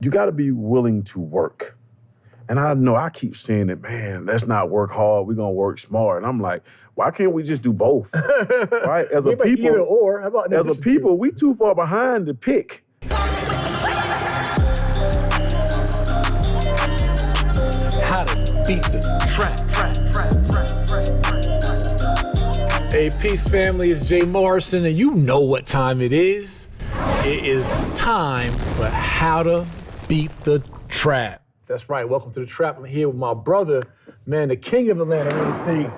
you got to be willing to work. And I know I keep saying it, man, let's not work hard. We're going to work smart. And I'm like, why can't we just do both? Right? As a people, either or. How about as a people, we too far behind to pick. How to beat the trap. Hey, peace family, it's Jay Morrison, and you know what time it is. It is time for How to Beat the Trap. That's right, welcome to the Trap. I'm here with my brother, man, the king of Atlanta real estate,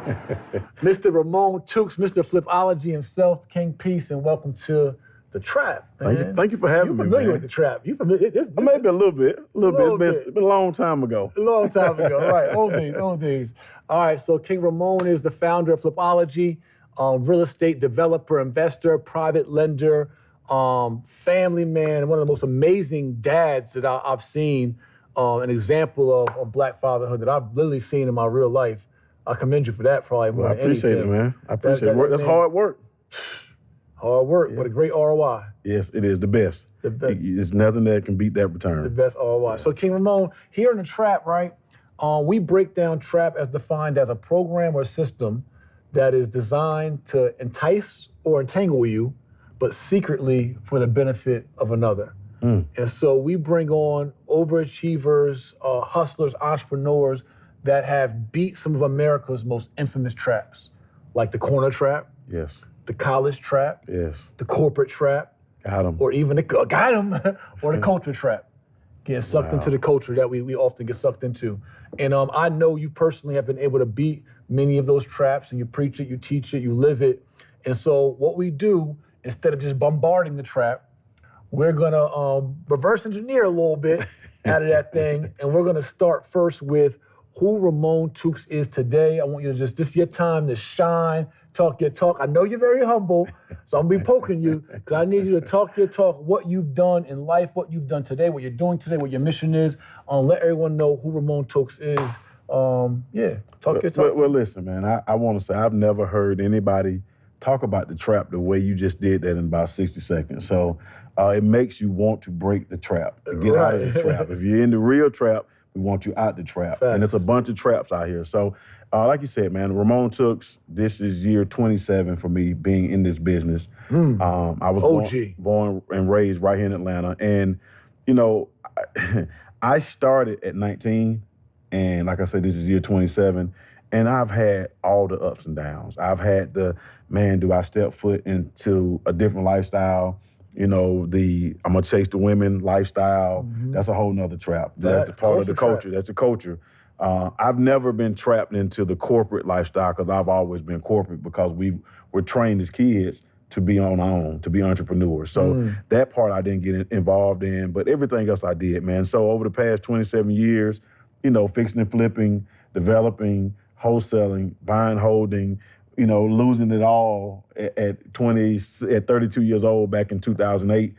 Mr. Ramon Tookes, Mr. Flipology himself, King Peace, and welcome to the Trap, man. Thank you for having me, man. You're familiar with the Trap. You familiar? Maybe a little bit. It's been a long time ago. A long time ago, right. Old days. All right, so King Ramon is the founder of Flipology, real estate developer, investor, private lender, family man, one of the most amazing dads that I've seen, an example of Black fatherhood that I've literally seen in my real life. I commend you for that probably more than anything. I appreciate it, man. I appreciate it. That's hard work. Hard work, but a great ROI. Yes, it is the best. The best. There's nothing that can beat that return. The best ROI. Yeah. So King Ramon, here in the Trap, right, we break down Trap as defined as a program or system that is designed to entice or entangle you, but secretly for the benefit of another. And so we bring on overachievers, hustlers, entrepreneurs that have beat some of America's most infamous traps, like the corner trap, yes, the college trap, yes, the corporate trap, got him, or even or the culture trap, getting sucked into the culture that we often get sucked into. And I know you personally have been able to beat many of those traps, and you preach it, you teach it, you live it. And so what we do, instead of just bombarding the trap, we're gonna reverse engineer a little bit out of that thing, and we're gonna start first with who Ramon Tookes is today. I want you to this is your time to shine, talk your talk. I know you're very humble, so I'm gonna be poking you, because I need you to talk your talk, what you've done in life, what you've done today, what you're doing today, what your mission is. Let everyone know who Ramon Tookes is. Talk your talk. Well, listen, man, I wanna say I've never heard anybody talk about the trap the way you just did that in about 60 seconds. So it makes you want to break the trap, to get out of the trap. If you're in the real trap, we want you out the trap. Facts. And it's a bunch of traps out here. So like you said, man, Ramon Tookes, this is year 27 for me being in this business. I was born and raised right here in Atlanta. And, you know, I started at 19. And like I said, this is year 27. And I've had all the ups and downs. I've had do I step foot into a different lifestyle? You know, I'm gonna chase the women lifestyle. That's a whole nother trap. That's the part of the culture. That's the culture. I've never been trapped into the corporate lifestyle, because I've always been corporate, because we were trained as kids to be on our own, to be entrepreneurs. So that part I didn't get involved in, but everything else I did, man. So over the past 27 years, you know, fixing and flipping, developing, wholesaling, buying, holding, you know, losing it all at 32 years old back in 2008,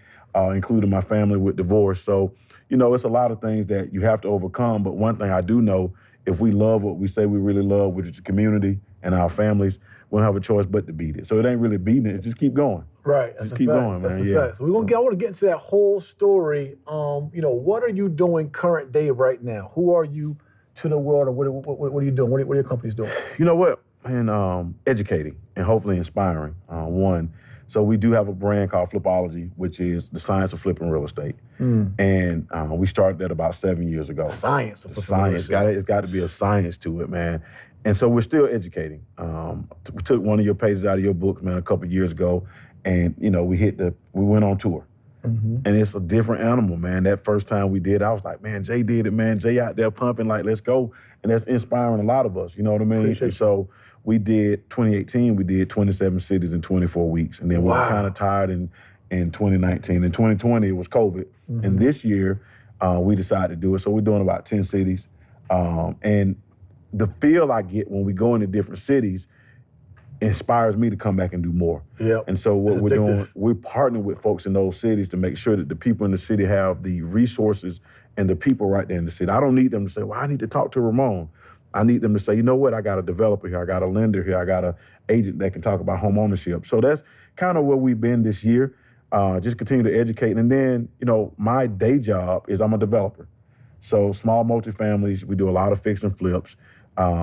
including my family with divorce. So, you know, it's a lot of things that you have to overcome. But one thing I do know, if we love what we say we really love, which is the community and our families, we don't have a choice but to beat it. So it ain't really beating it, it's just keep going. Right. Just keep going, man. Yeah. So I want to get into that whole story. You know, what are you doing current day right now? Who are you to the world, or what are you doing? What are your companies doing? You know what? And educating and hopefully inspiring, one. So we do have a brand called Flipology, which is the science of flipping real estate. And we started that about 7 years ago. Science. It's got to be a science to it, man. And so we're still educating. We took one of your pages out of your book, man, a couple of years ago, and you know, we went on tour. And it's a different animal, man. That first time we did, I was like, man, Jay did it, man. Jay out there pumping, like, let's go. And that's inspiring a lot of us, you know what I mean? And so we did, 2018, we did 27 cities in 24 weeks. And then we were kind of tired in 2019. In 2020, it was COVID. And this year, we decided to do it. So we're doing about 10 cities. And the feel I get when we go into different cities inspires me to come back and do more. And so what we're doing, we're partnering with folks in those cities to make sure that the people in the city have the resources and the people right there in the city. I don't need them to say, well, I need to talk to Ramon. I need them to say, you know what, I got a developer here, I got a lender here, I got an agent that can talk about home ownership. So that's kind of where we've been this year. just continue to educate. And then, my day job is I'm a developer. So small multifamilies, we do a lot of fix and flips.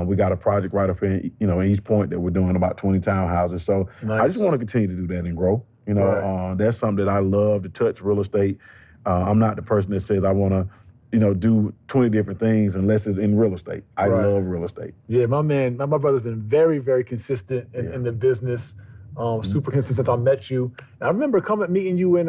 We got a project right up in, in East Point that we're doing about 20 townhouses. So Nice. I just want to continue to do that and grow. Right. That's something that I love to touch real estate. I'm not the person that says I want to, do 20 different things unless it's in real estate. I love real estate. Yeah, my brother's been very, very consistent in the business. Super consistent since I met you. And I remember meeting you in,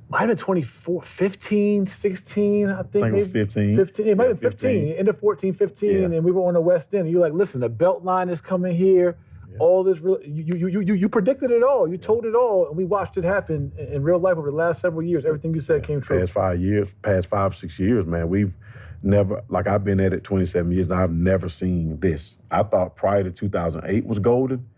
might have been 15, 16, I think. It was 15. 15, it might have been 15, end of 14, 15, and we were on the West End. And you were like, listen, the belt line is coming here. All this, you predicted it all. You told it all, and we watched it happen in real life over the last several years. Everything you said came true. Past 5-6 years, man, we've never, I've been at it 27 years, and I've never seen this. I thought prior to 2008 was golden,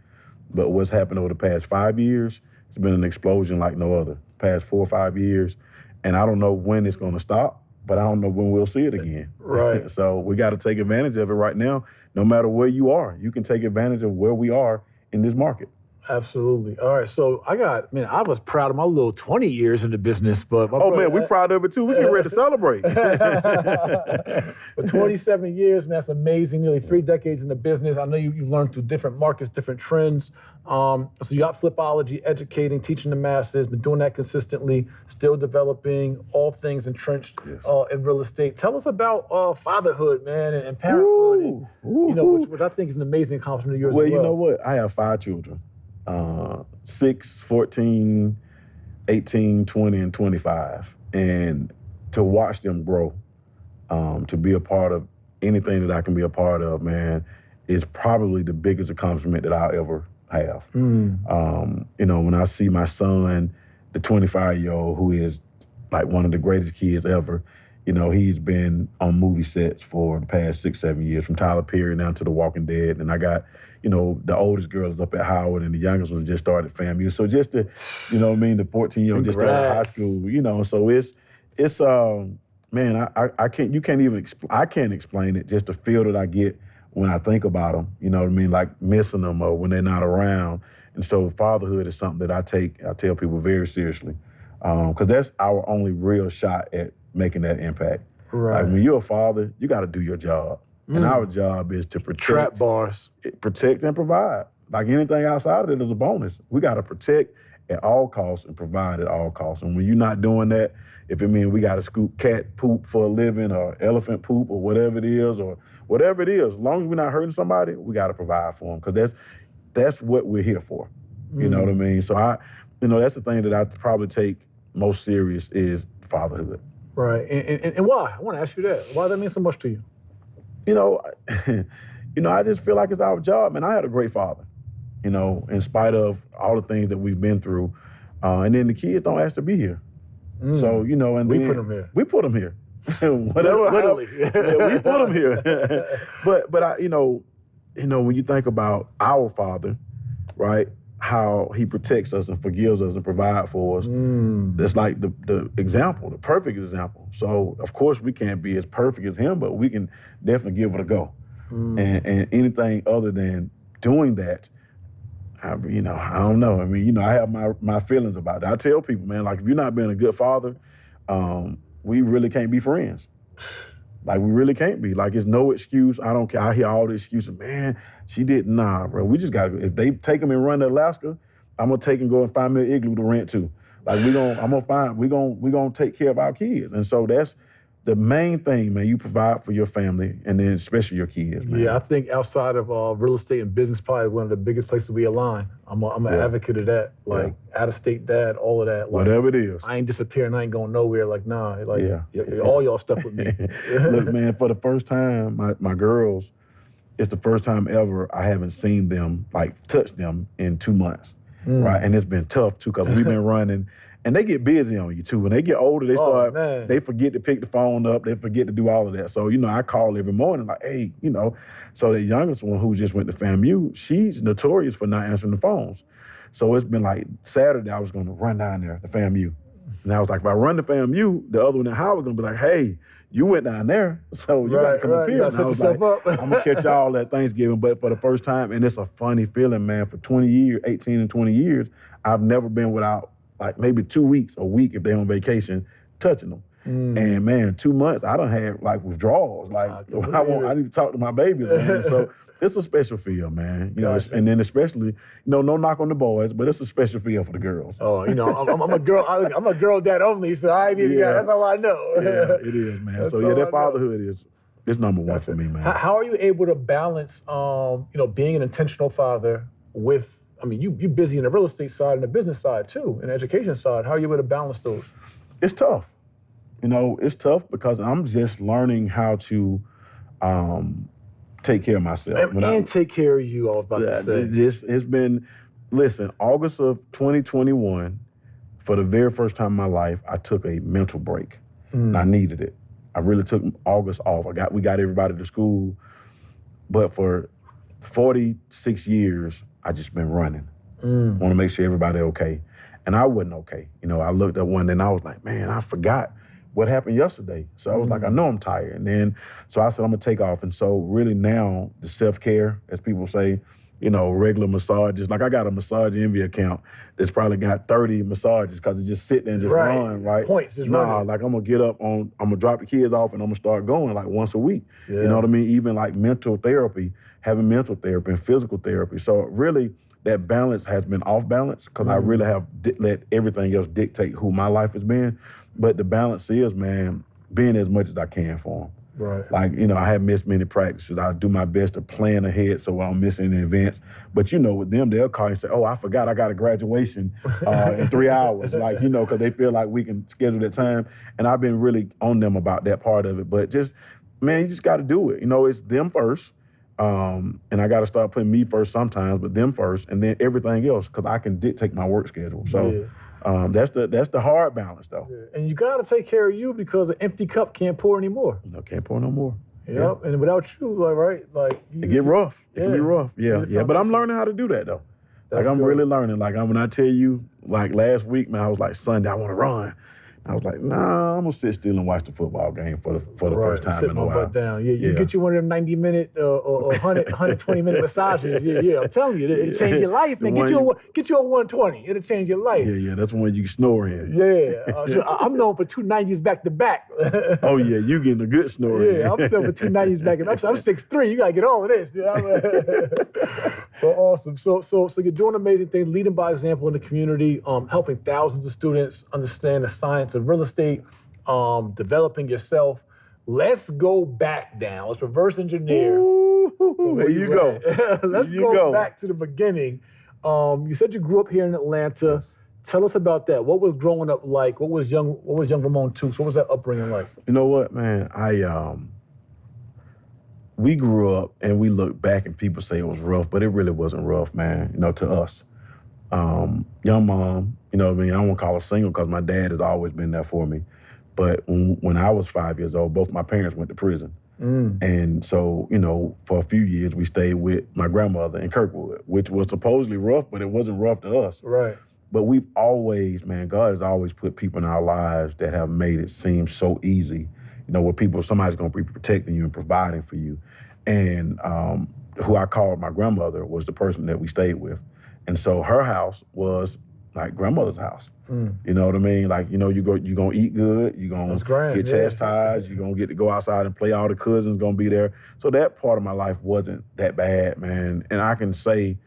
but what's happened over the past 5 years, it's been an explosion like no other. Past 4 or 5 years, and I don't know when it's going to stop, but I don't know when we'll see it again. Right. So we got to take advantage of it right now. No matter where you are, you can take advantage of where we are in this market. Absolutely. All right, so I was proud of my little 20 years in the business, but we're proud of it too. We get ready to celebrate. For 27 years, man, that's amazing. Nearly 3 decades in the business. I know you've learned through different markets, different trends. So you got Flipology, educating, teaching the masses, been doing that consistently, still developing all things entrenched in real estate. Tell us about fatherhood, man, and parenthood, which I think is an amazing accomplishment of yours as well. Well, you know what? I have 5 children. 6, 14, 18, 20, and 25. And to watch them grow, to be a part of anything that I can be a part of, man, is probably the biggest accomplishment that I'll ever have. When I see my son, the 25-year-old, who is like one of the greatest kids ever, he's been on movie sets for the past 6-7 years, from Tyler Perry down to The Walking Dead. And I got, the oldest girl is up at Howard, and the youngest one just started FAMU. So just to, the 14-year-old just started high school, so it's man, I can't explain it, just the feel that I get when I think about them, like missing them or when they're not around. And so fatherhood is something that I tell people very seriously, because that's our only real shot at making that impact. Right. Like when you're a father, you got to do your job. And our job is to protect and provide. Like anything outside of it is a bonus. We got to protect at all costs and provide at all costs. And when you're not doing that, if it means we got to scoop cat poop for a living or elephant poop or whatever it is, as long as we're not hurting somebody, we got to provide for them, because that's what we're here for. You know what I mean? So that's the thing that I probably take most serious is fatherhood. Right, and why? I want to ask you that. Why does that mean so much to you? I just feel like it's our job, man. I had a great father, in spite of all the things that we've been through. And then the kids don't ask to be here. So, and we put them here. We put them here. Whatever. Literally. We put them here. but when you think about our father, right, how he protects us and forgives us and provides for us, that's like the example, the perfect example. So, of course, we can't be as perfect as him, but we can definitely give it a go. And anything other than doing that, I don't know. I have my feelings about that. I tell people, man, like, if you're not being a good father, we really can't be friends. Like, we really can't be. Like, it's no excuse. I don't care. I hear all the excuses. Man, she didn't. Nah, bro. We just got to, if they take them and run to Alaska, I'm going to take and go and find me an igloo to rent too. Like, we're going to take care of our kids. And so that's the main thing, man. You provide for your family, and then especially your kids, man. Yeah, I think outside of real estate and business, probably one of the biggest places we align. I'm an advocate of that. Like, out-of-state dad, all of that. Like, whatever it is. I ain't disappearing. I ain't going nowhere. Like, nah. Like, all y'all stuck with me. Look, man, for the first time, my girls, it's the first time ever I haven't seen them, like, touch them in 2 months, right? And it's been tough, too, because we've been running. And they get busy on you, too. When they get older, they forget to pick the phone up. They forget to do all of that. So, I call every morning, like, hey, So the youngest one, who just went to FAMU, she's notorious for not answering the phones. So it's been like Saturday, I was going to run down there to FAMU. And I was like, if I run to FAMU, the other one in Howard going to be like, hey, you went down there, so you got to come up here. And I was like, I'm going to catch y'all at Thanksgiving. But for the first time, and it's a funny feeling, man, for 20 years, 18 and 20 years, I've never been without like maybe 2 weeks, a week if they're on vacation, touching them. And man, 2 months, I done had like withdrawals. Like I need to talk to my babies, man. So it's a special feel, man. You know, and then especially, no knock on the boys, but it's a special feel for the girls. Oh, I'm a girl. I'm a girl dad only, so I ain't even got. That's all I know. Yeah, it is, man. So that fatherhood is number one for me, man. How are you able to balance, being an intentional father with? I mean, you're busy in the real estate side and the business side too, and the education side. How are you able to balance those? It's tough. It's tough because I'm just learning how to take care of myself. And take care of you, I was about to say. It's been, listen, August of 2021, for the very first time in my life, I took a mental break. And I needed it. I really took August off. We got everybody to school. But for 46 years, I just been running. Want to make sure everybody okay. And I wasn't okay. I looked at one day and I was like, man, I forgot what happened yesterday. So I was like, I know I'm tired. And then, so I said, I'm gonna take off. And so really now, the self-care, as people say, regular massages. Like I got a massage envy account that's probably got 30 massages because it just sit there and just run, right? Points is running. Like I'm gonna drop the kids off and I'm gonna start going like once a week. Yeah. You know what I mean? Even like mental therapy, having mental therapy and physical therapy. So really, that balance has been off balance because I really have let everything else dictate who my life has been. But the balance is, man, being as much as I can for them. Right. Like, I have missed many practices. I do my best to plan ahead so I don't miss any events. But, with them, they'll call you and say, oh, I forgot I got a graduation in 3 hours. Like, because they feel like we can schedule that time. And I've been really on them about that part of it. But just, man, you just got to do it. It's them first. And I got to start putting me first sometimes, but them first, and then everything else, because I can dictate my work schedule. So that's the hard balance, though. Yeah. And you got to take care of you because an empty cup can't pour anymore. No, can't pour no more. Yep. Yeah. And without you, it get rough. It can be rough. Yeah. But I'm learning how to do that though. I'm really learning. When I tell you, last week, man, I was like, Sunday, I want to run. I was like, nah, I'm gonna sit still and watch the football game for the first time in a while. Sit my butt down. You get you one of them 90-minute or 120-minute massages. Yeah, I'm telling you, it'll change your life, man. Get you a 120. It'll change your life. Yeah, that's when you snore in. Yeah, I'm known for 2 90s back to back. Oh yeah, you getting a good snore. Yeah, I'm known for 2 90s back to back. So I'm 6'3". You gotta get all of this. Well, awesome. So you're doing amazing things, leading by example in the community, helping thousands of students understand the science of real estate, developing yourself. Let's go back down. Let's reverse engineer. There you go. Let's go back to the beginning. You said you grew up here in Atlanta. Yes. Tell us about that. What was growing up like? What was young Ramon Tookes? What was that upbringing like? You know what, man? We grew up and we look back and people say it was rough, but it really wasn't rough, man, to us. Young mom, I don't want to call her single because my dad has always been there for me. But when I was 5 years old, both my parents went to prison. And so, for a few years, we stayed with my grandmother in Kirkwood, which was supposedly rough, but it wasn't rough to us. Right. But we've always, man, God has always put people in our lives that have made it seem so easy, where somebody's going to be protecting you and providing for you. And who I called my grandmother was the person that we stayed with. And so her house was like grandmother's house. You know what I mean? You're gonna eat good, you're gonna get chastised, you're gonna get to go outside and play, all the cousins gonna be there. So that part of my life wasn't that bad, man. And I can say,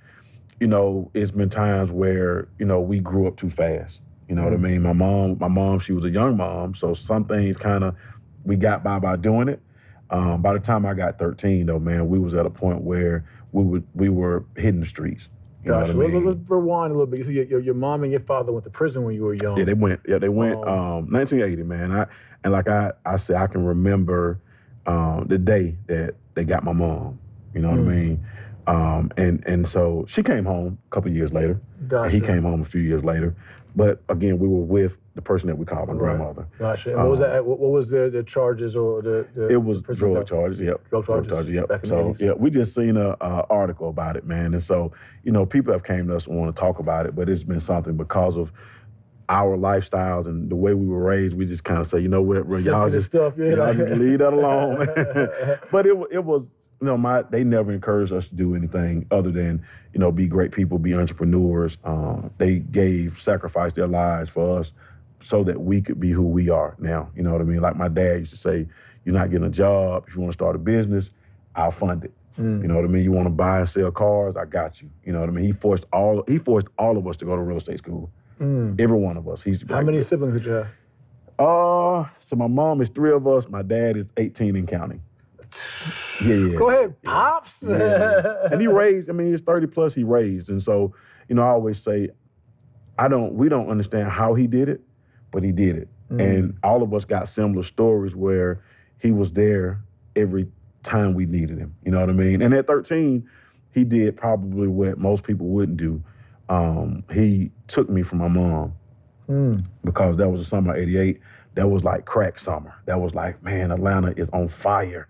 it's been times where, we grew up too fast. You know what I mean? My mom, she was a young mom, so some things we got by doing it. By the time I got 13 though, man, we was at a point where we were hitting the streets. Gotcha. Let's rewind a little bit. So your mom and your father went to prison when you were young. Yeah, they went. 1980, man. I said, I can remember the day that they got my mom. You know what I mean? And so she came home a couple years later. Gotcha. And he came home a few years later. But again, we were with the person that we called my grandmother. Gotcha. And what was that? What was the charges or the It was drug charges. Yep. Drug charges. Yep. Back in the 80s. We just seen a article about it, man. And so people have came to us and want to talk about it, but it's been something because of our lifestyles and the way we were raised. We just kind of say, you know what, y'all just stuff, y'all just leave that alone. But it was they never encouraged us to do anything other than, be great people, be entrepreneurs. They sacrificed their lives for us so that we could be who we are now. You know what I mean? Like my dad used to say, you're not getting a job. If you want to start a business, I'll fund it. You know what I mean? You want to buy and sell cars, I got you. You know what I mean? He forced all of us to go to real estate school. Every one of us. How many siblings did you have? So my mom is 3 of us. My dad is 18 and counting. Yeah. Go ahead, Pops. Yeah. And he raised, he's 30 plus, he raised. And so, I always say, we don't understand how he did it, but he did it. And all of us got similar stories where he was there every time we needed him. You know what I mean? And at 13, he did probably what most people wouldn't do. He took me from my mom because that was the summer of '88. That was like crack summer. That was like, man, Atlanta is on fire.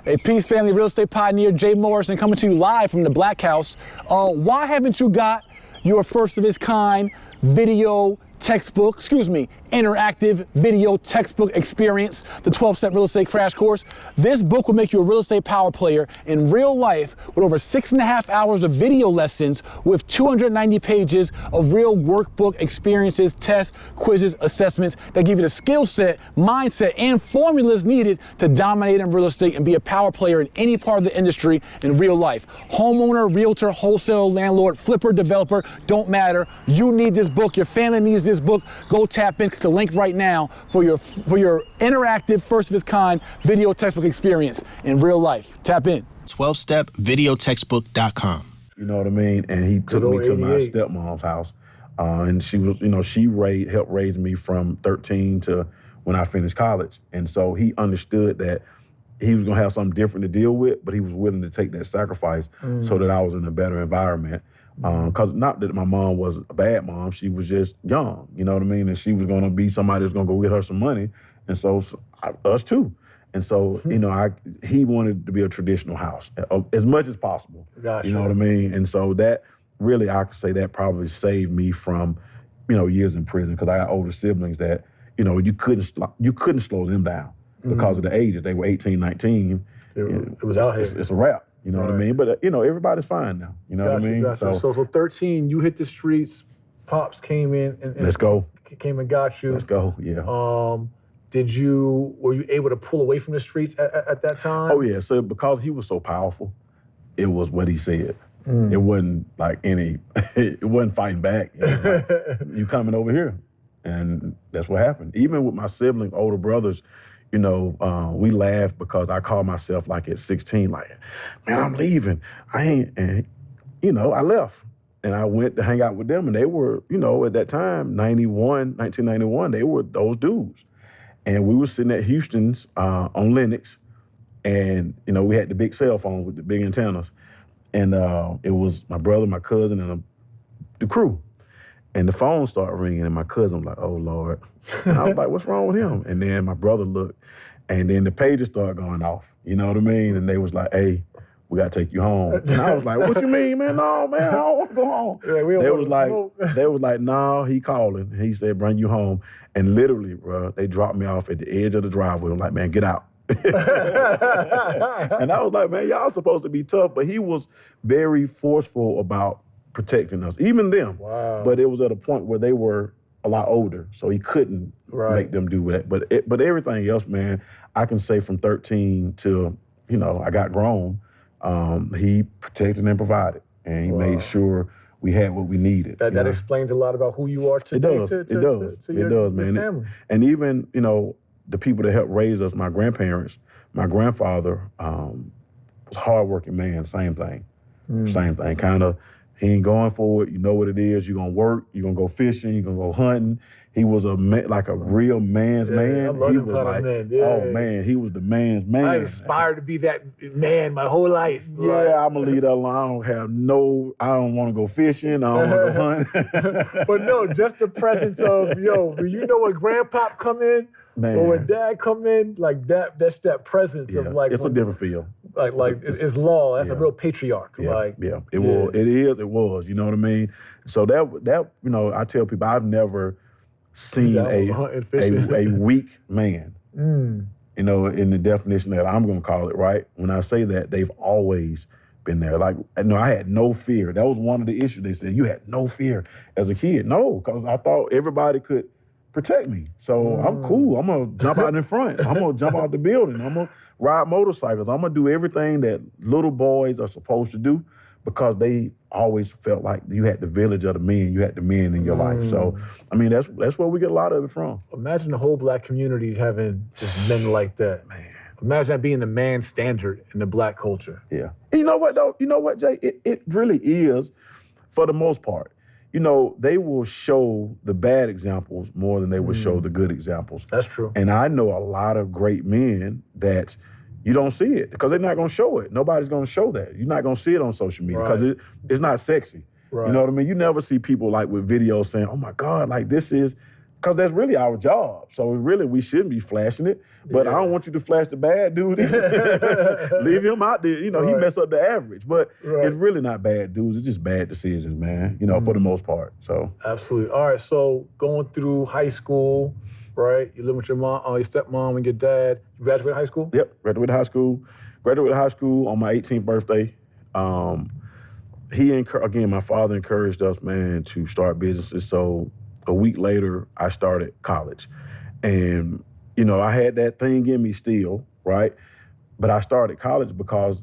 Hey, Peace Family Real Estate Pioneer Jay Morrison coming to you live from the Black House. Why haven't you got your first of its kind video textbook, interactive video textbook experience, the 12-step real estate crash course? This book will make you a real estate power player in real life with over 6.5 hours of video lessons with 290 pages of real workbook experiences, tests, quizzes, assessments that give you the skill set, mindset, and formulas needed to dominate in real estate and be a power player in any part of the industry in real life. Homeowner, realtor, wholesaler, landlord, flipper, developer, don't matter. You need this book. Your family needs this book. Go tap in, click the link right now for your interactive, first of its kind video textbook experience in real life. Tap in. 12stepvideotextbook.com. You know what I mean? And he took me to my stepmom's house. And she was, she helped raise me from 13 to when I finished college. And so he understood that he was going to have something different to deal with, but he was willing to take that sacrifice so that I was in a better environment. Because not that my mom was a bad mom, she was just young, you know what I mean? And she was going to be somebody that's going to go get her some money. And so us too. And so, he wanted to be a traditional house as much as possible. Gotcha. You know what I mean? And so that really, I could say that probably saved me from, years in prison, because I got older siblings that, you couldn't slow them down because of the ages. They were 18, 19. It was out here. It's a wrap. You know what I mean? But, everybody's fine now. You know what I mean? Gotcha. So 13, you hit the streets, Pops came in and let's go. Came and got you. Let's go, yeah. Were you able to pull away from the streets at that time? Oh, yeah. So because he was so powerful, it was what he said. It wasn't like it wasn't fighting back. It was like, you coming over here. And that's what happened. Even with my siblings, older brothers, we laughed because I called myself like at 16, like, man, I'm leaving. I left. And I went to hang out with them, and they were, at that time, 1991, they were those dudes. And we were sitting at Houston's on Lennox, and, we had the big cell phone with the big antennas. And it was my brother, my cousin, and the crew. And the phone started ringing, and my cousin was like, oh, Lord. And I was like, what's wrong with him? And then my brother looked, and then the pages started going off. You know what I mean? And they was like, hey, we got to take you home. And I was like, what you mean, man? No, man, I don't want to go home. Yeah, they was like, no, he calling. He said, bring you home. And literally, bro, they dropped me off at the edge of the driveway. I'm like, man, get out. And I was like, man, y'all supposed to be tough. But he was very forceful about protecting us, even them. Wow. But it was at a point where they were a lot older, so he couldn't make them do that. But everything else, man, I can say from 13 till, I got grown, he protected and provided. And he made sure we had what we needed. That explains a lot about who you are today. It does, man. Family. And even, the people that helped raise us, my grandparents, my grandfather was a hardworking man, same thing. Kind of, he ain't going for it. You know what it is. You're going to work. You're going to go fishing. You're going to go hunting. He was like a real man's man. I love he him was kind of man. oh, man, he was the man's man. I aspired to be that man my whole life. Yeah, I'm going to leave that alone. I don't want to go fishing. I don't want to go hunt. But no, just the presence of, when grandpop come in, man. or when dad come in, like that's that presence of like. It's a different feel. Like it's law. That's a real patriarch. It was. You know what I mean? So that I tell people I've never seen a weak man. in the definition that I'm going to call it, right? When I say that, they've always been there. Like, I had no fear. That was one of the issues. They said, you had no fear as a kid. No, because I thought everybody could protect me. So I'm cool. I'm going to jump out in front. I'm going to jump out the building. I'm going to ride motorcycles. I'm going to do everything that little boys are supposed to do because they always felt like you had the village of the men. You had the men in your life. So, I mean, that's where we get a lot of it from. Imagine the whole Black community having just men like that. Man. Imagine that being the man standard in the Black culture. Yeah. And you know what, though? You know what, Jay? It really is, for the most part. They will show the bad examples more than they will show the good examples. That's true. And I know a lot of great men that you don't see it because they're not going to show it. Nobody's going to show that. You're not going to see it on social media because it's not sexy. Right. You know what I mean? You never see people like with videos saying, oh my God, like this is, because that's really our job. So really we shouldn't be flashing it. But I don't want you to flash the bad dude. Leave him out there. He messed up the average. But it's really not bad dudes. It's just bad decisions, man, for the most part. So absolutely. All right, so going through high school, right? You live with your mom, your stepmom and your dad. You graduated high school? Yep, graduated high school. Graduated high school on my 18th birthday. My father encouraged us, man, to start businesses. So a week later, I started college. And, I had that thing in me still, right? But I started college because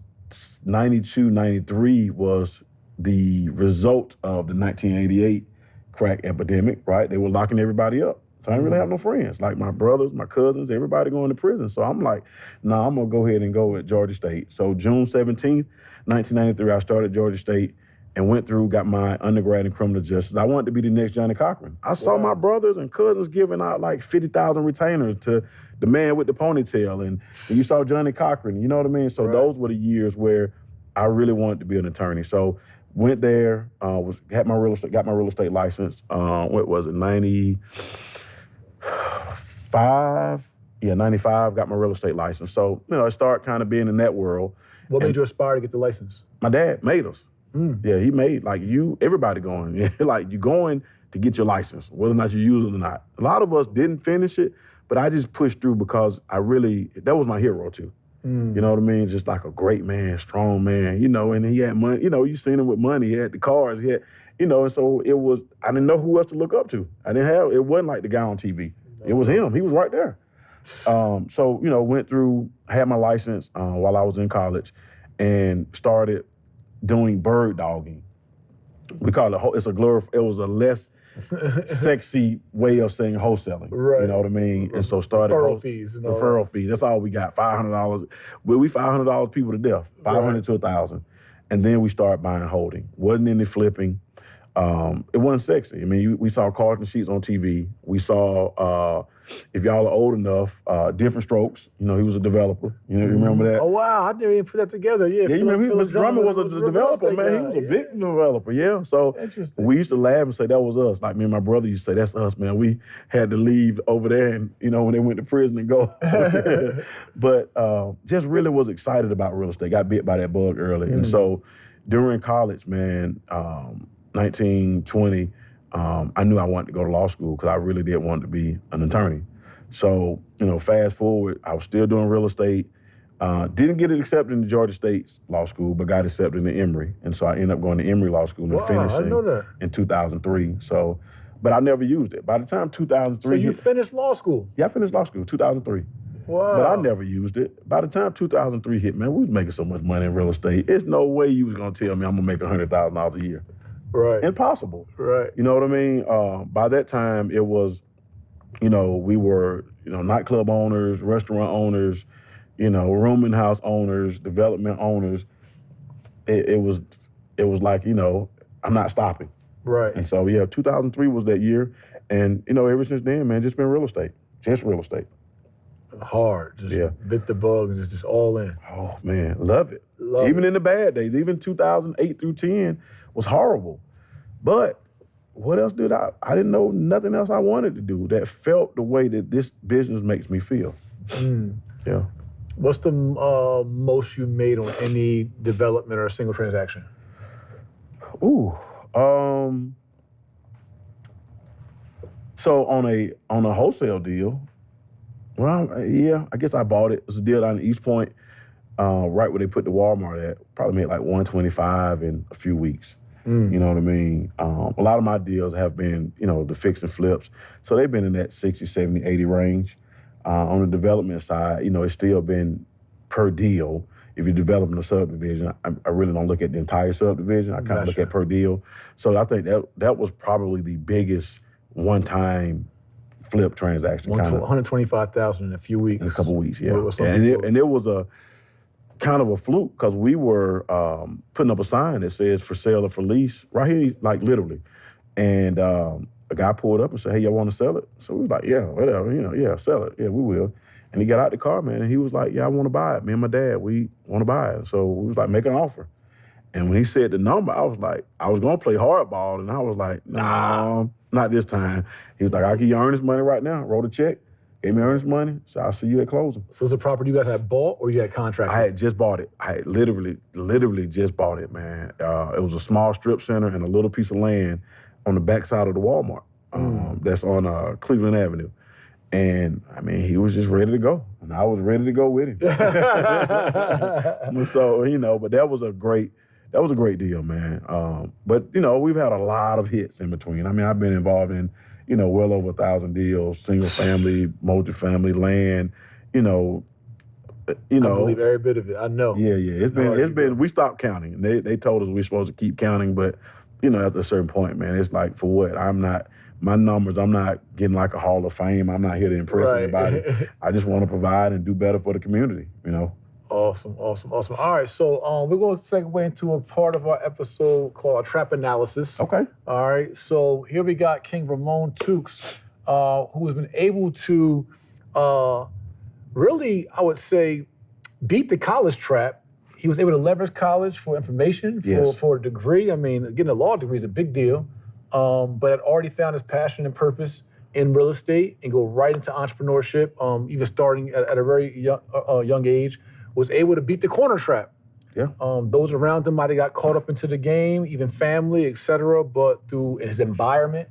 92, 93 was the result of the 1988 crack epidemic, right? They were locking everybody up. So I didn't really have no friends. Like my brothers, my cousins, everybody going to prison. So I'm like, nah, I'm going to go ahead and go at Georgia State. So June 17th, 1993, I started Georgia State and went through, got my undergrad in criminal justice. I wanted to be the next Johnny Cochran. I saw my brothers and cousins giving out like 50,000 retainers to the man with the ponytail. And you saw Johnny Cochran, you know what I mean? So those were the years where I really wanted to be an attorney. So went there, got my real estate license. What was it, 95? Yeah, 95, got my real estate license. So, I started kind of being in that world. What made you aspire to get the license? My dad made us. Yeah, he made, everybody going. Yeah, like, you going to get your license, whether or not you use it or not. A lot of us didn't finish it, but I just pushed through because that was my hero too. You know what I mean? Just like a great man, strong man, and he had money. You seen him with money. He had the cars. He had, and so I didn't know who else to look up to. It wasn't like the guy on TV. It was him. He was right there. So, went through, had my license while I was in college and started doing bird dogging. We call it, it was a less sexy way of saying wholesaling. Right. You know what I mean? And so started referral fees. Referral fees. That's all we got. $500. We $500 people to death. 500 to 1,000. And then we started buying holding. Wasn't any flipping. It wasn't sexy. I mean, we saw carton sheets on TV. We saw, if y'all are old enough, Different Strokes. He was a developer. You remember that? Oh, wow. I didn't even put that together. Yeah, you remember Mr. Drummond was a developer, man. He was a big developer, yeah. So we used to laugh and say that was us. Like me and my brother used to say, that's us, man. We had to leave over there and, when they went to prison and go. But just really was excited about real estate. Got bit by that bug early. And so during college, man, 1920, I knew I wanted to go to law school because I really did want to be an attorney. So, fast forward, I was still doing real estate. Didn't get it accepted in the Georgia State's law school, but got accepted in the Emory. And so I ended up going to Emory Law School and finishing in 2003. So, but I never used it. By the time 2003 So you finished law school? Yeah, I finished law school, 2003. Wow. But I never used it. By the time 2003 hit, man, we was making so much money in real estate. There's no way you was going to tell me I'm going to make $100,000 a year. Right. Impossible. Right. You know what I mean? By that time, it was, we were, nightclub owners, restaurant owners, rooming house owners, development owners. It was like, I'm not stopping. Right. And so, 2003 was that year. And, ever since then, man, just been real estate. Just real estate. Hard. Just bit the bug and just all in. Oh, man. Love it. Even in the bad days. Even 2008 through 10 was horrible. But what else did I didn't know nothing else I wanted to do that felt the way that this business makes me feel. Yeah. What's the most you made on any development or a single transaction? Ooh. So on a wholesale deal, Well, yeah, I guess I bought it. It was a deal down in East Point, right where they put the Walmart at. Probably made like $125 in a few weeks. You know what I mean? A lot of my deals have been, the fix and flips. So they've been in that 60, 70, 80 range. On the development side, it's still been per deal. If you're developing a subdivision, I really don't look at the entire subdivision. I kind of look at per deal. So I think that was probably the biggest one-time flip transaction. $125,000 in a few weeks. In a couple weeks, yeah. And it was a kind of a fluke because we were putting up a sign that says for sale or for lease right here, like literally. And a guy pulled up and said, "Hey, y'all want to sell it?" So we was like, "Yeah, whatever, yeah, sell it. Yeah, we will." And he got out the car, man, and he was like, "Yeah, I want to buy it. Me and my dad, we want to buy it." So we was like, make an offer. And when he said the number, I was like, I was going to play hardball, and I was like, nah, not this time. He was like, "I'll give you earnest money right now." Wrote a check, gave me earnest money, so I'll see you at closing. So it's a property you guys had bought or you had contracted? I had just bought it. I had literally just bought it, man. It was a small strip center and a little piece of land on the backside of the Walmart that's on Cleveland Avenue. And I mean, he was just ready to go, and I was ready to go with him. So but that was a great deal, man. But we've had a lot of hits in between. I mean, I've been involved in well over 1,000 deals, single family, multifamily, land. I believe every bit of it. I know. Yeah. It's been. We stopped counting. They told us we were supposed to keep counting, but after a certain point, man, it's like, for what? My numbers, I'm not getting like a Hall of Fame. I'm not here to impress anybody. I just want to provide and do better for the community, Awesome. All right, so we're going to segue into a part of our episode called our trap analysis. Okay. All right, so here we got King Ramon Tookes, who has been able to really, I would say, beat the college trap. He was able to leverage college for information, for a degree. I mean, getting a law degree is a big deal. But had already found his passion and purpose in real estate and go right into entrepreneurship, even starting at a very young age, was able to beat the corner trap. Yeah. Those around him might have got caught up into the game, even family, et cetera, but through his environment,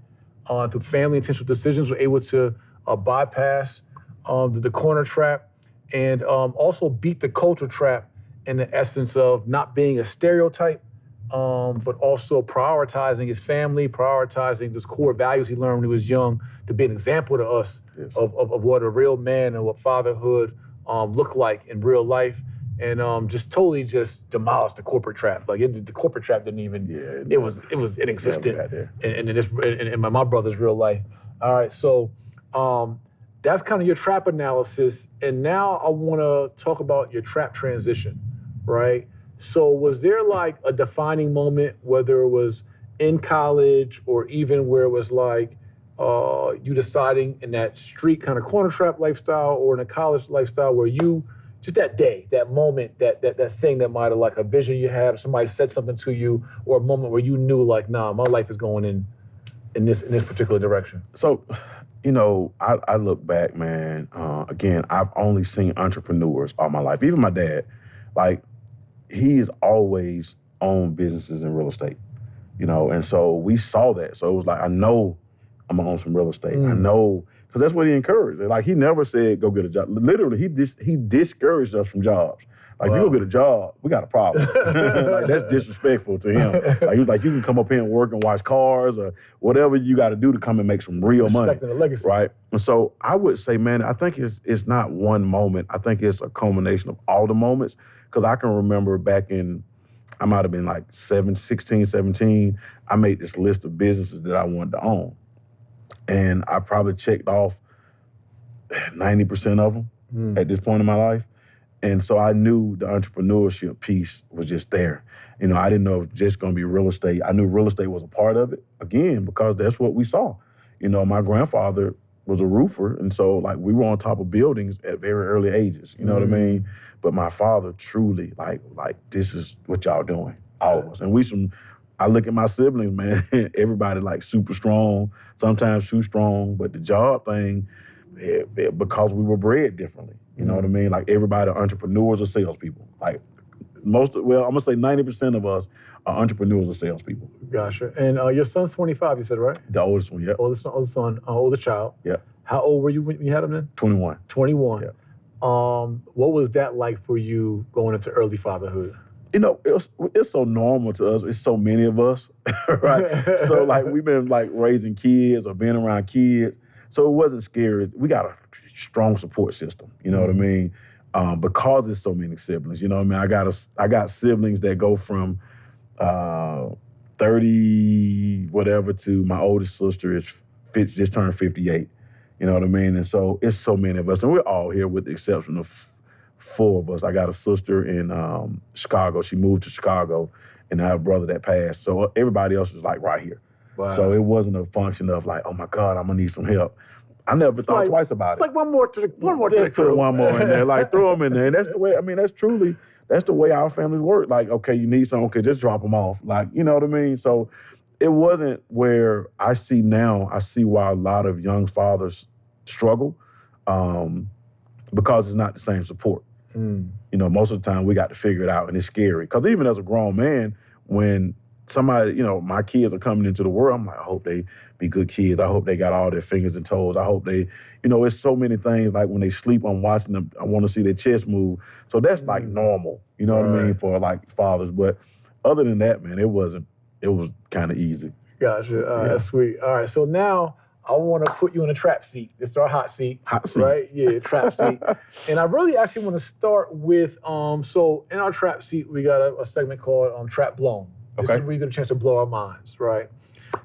through family intentional decisions, were able to bypass the corner trap and also beat the culture trap in the essence of not being a stereotype, but also prioritizing his family, prioritizing those core values he learned when he was young to be an example to us of what a real man and what fatherhood looked like in real life, and just totally demolished the corporate trap. Like the corporate trap didn't even, it was inexistent in my brother's real life. All right, so that's kind of your trap analysis, and now I want to talk about your trap transition, right? So was there like a defining moment, whether it was in college or even where it was like you deciding in that street kind of corner trap lifestyle or in a college lifestyle where you, just that day, that moment, that thing that might have like a vision you had or somebody said something to you or a moment where you knew like, nah, my life is going in this particular direction? So, I look back, man, again, I've only seen entrepreneurs all my life. Even my dad, like, he has always owned businesses in real estate, and so we saw that. So it was like, I know I'm gonna own some real estate. I know, because that's what he encouraged. Like, he never said, go get a job. Literally, he discouraged us from jobs. Like, if you go get a job, we got a problem. Like, that's disrespectful to him. Like, he was like, you can come up here and work and wash cars or whatever you got to do to come and make some real money. Respecting the legacy. Right? And so I would say, man, I think it's not one moment. I think it's a culmination of all the moments. Because I can remember back in, I might have been like 16, 17, I made this list of businesses that I wanted to own. And I probably checked off 90% of them at this point in my life. And so I knew the entrepreneurship piece was just there. I didn't know it was just going to be real estate. I knew real estate was a part of it, again, because that's what we saw. My grandfather was a roofer, and so like we were on top of buildings at very early ages, you know what I mean? But my father truly, like this is what y'all doing, all of us. And I look at my siblings, man, everybody like super strong, sometimes too strong, but the job thing, because we were bred differently, you know what I mean? Like everybody, entrepreneurs or salespeople, like I'm gonna say 90% of us are entrepreneurs or salespeople. Gotcha. And your son's 25, you said, right? The oldest one, yeah. Oldest child. Yeah. How old were you when you had him then? 21. 21. Yeah. What was that like for you going into early fatherhood? It's so normal to us. It's so many of us, right? So like we've been like raising kids or being around kids. So it wasn't scary. We got a strong support system, you know what I mean? Because there's so many siblings, you know what I mean? I got siblings that go from 30 whatever to my oldest sister just turned 58, you know what I mean? And so it's so many of us, and we're all here with the exception of 4 of us. I got a sister in Chicago. She moved to Chicago, and I have a brother that passed. So everybody else is like right here. Wow. So it wasn't a function of like, oh my God, I'm gonna need some help. I never thought twice about it. Like one more to the Just put one more in there, like throw them in there. And that's the way. I mean, that's the way our families work. Like, okay, you need something, okay, just drop them off. Like, you know what I mean? So it wasn't where I see why a lot of young fathers struggle because it's not the same support. You know, most of the time we got to figure it out, and it's scary. Because even as a grown man, when somebody, you know, my kids are coming into the world, I'm like, I hope they be good kids. I hope they got all their fingers and toes. I hope they, you know, it's so many things. Like when they sleep, I'm watching them. I want to see their chest move. So that's like normal, you know what I mean, for like fathers. But other than that, man, it was kind of easy. Gotcha. That's sweet. All right, so now I want to put you in a trap seat. It's our hot seat. Hot seat. Right? Yeah, trap seat. And I really actually want to start with, so in our trap seat, we got a segment called Trap Blown. This is where you get a chance to blow our minds, right?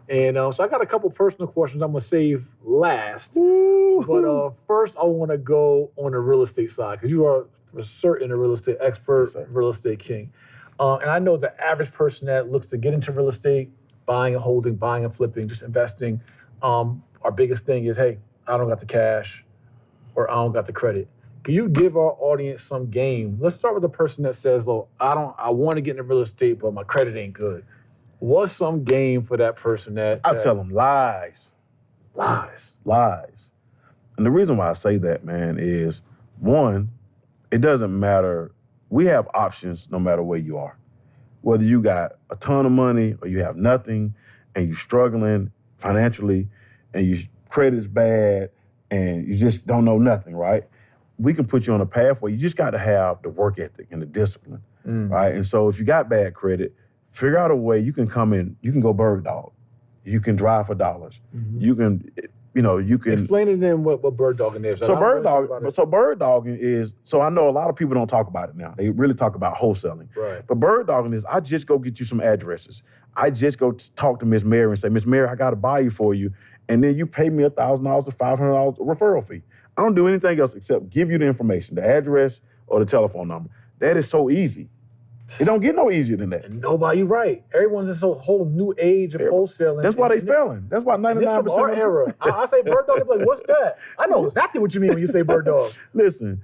And so I got a couple personal questions I'm going to save last. Ooh. But first, I want to go on the real estate side, because you are for certain a real estate expert, real estate king. And I know the average person that looks to get into real estate, buying and holding, buying and flipping, just investing, our biggest thing is, hey, I don't got the cash or I don't got the credit. Can you give our audience some game? Let's start with the person that says, look, I want to get into real estate, but my credit ain't good. What's some game for that person I tell them lies. Lies. And the reason why I say that, man, is one, it doesn't matter. We have options no matter where you are. Whether you got a ton of money or you have nothing and you're struggling financially and your credit's bad and you just don't know nothing, right? We can put you on a pathway. You just got to have the work ethic and the discipline, right? And so if you got bad credit, figure out a way you can come in, you can go bird dog. You can drive for dollars. You can, you can. Explain it then what bird dogging is. So bird dogging is, so I know a lot of people don't talk about it now. They really talk about wholesaling. Right. But bird dogging is, I just go get you some addresses. I just go talk to Miss Mary and say, Miss Mary, I got to buy you for you. And then you pay me $1,000 to $500 referral fee. I don't do anything else except give you the information, the address or the telephone number. That is so easy. It don't get no easier than that. And nobody right. Everyone's in this whole new age of wholesaling. That's why they failing. That's why 99% this from our era. I say bird dog, they're like, what's that? I know exactly what you mean when you say bird dog. Listen,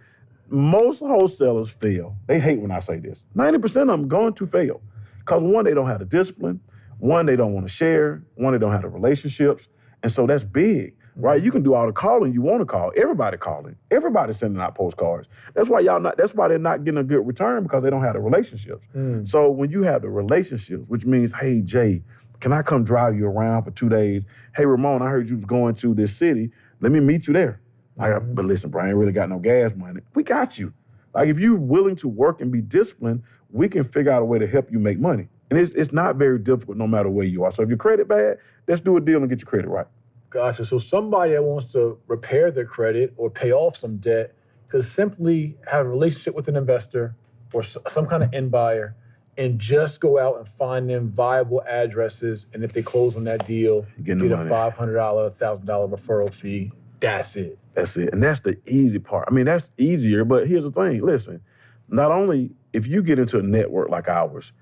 most wholesalers fail. They hate when I say this. 90% of them going to fail. Because one, they don't have the discipline. One, they don't want to share. One, they don't have the relationships. And so that's big. Right, you can do all the calling you want to call. Everybody calling. Everybody sending out postcards. That's why they're not getting a good return, because they don't have the relationships. So when you have the relationships, which means, hey, Jay, can I come drive you around for 2 days? Hey, Ramon, I heard you was going to this city. Let me meet you there. But listen, bro, I ain't really got no gas money. We got you. Like, if you're willing to work and be disciplined, we can figure out a way to help you make money. And it's not very difficult no matter where you are. So if your credit bad, let's do a deal and get your credit right. Gotcha. So somebody that wants to repair their credit or pay off some debt could simply have a relationship with an investor or some kind of end buyer and just go out and find them viable addresses. And if they close on that deal, get a $500, $1,000 referral fee. That's it. That's it. And that's the easy part. I mean, that's easier, but here's the thing. Listen, not only if you get into a network like ours,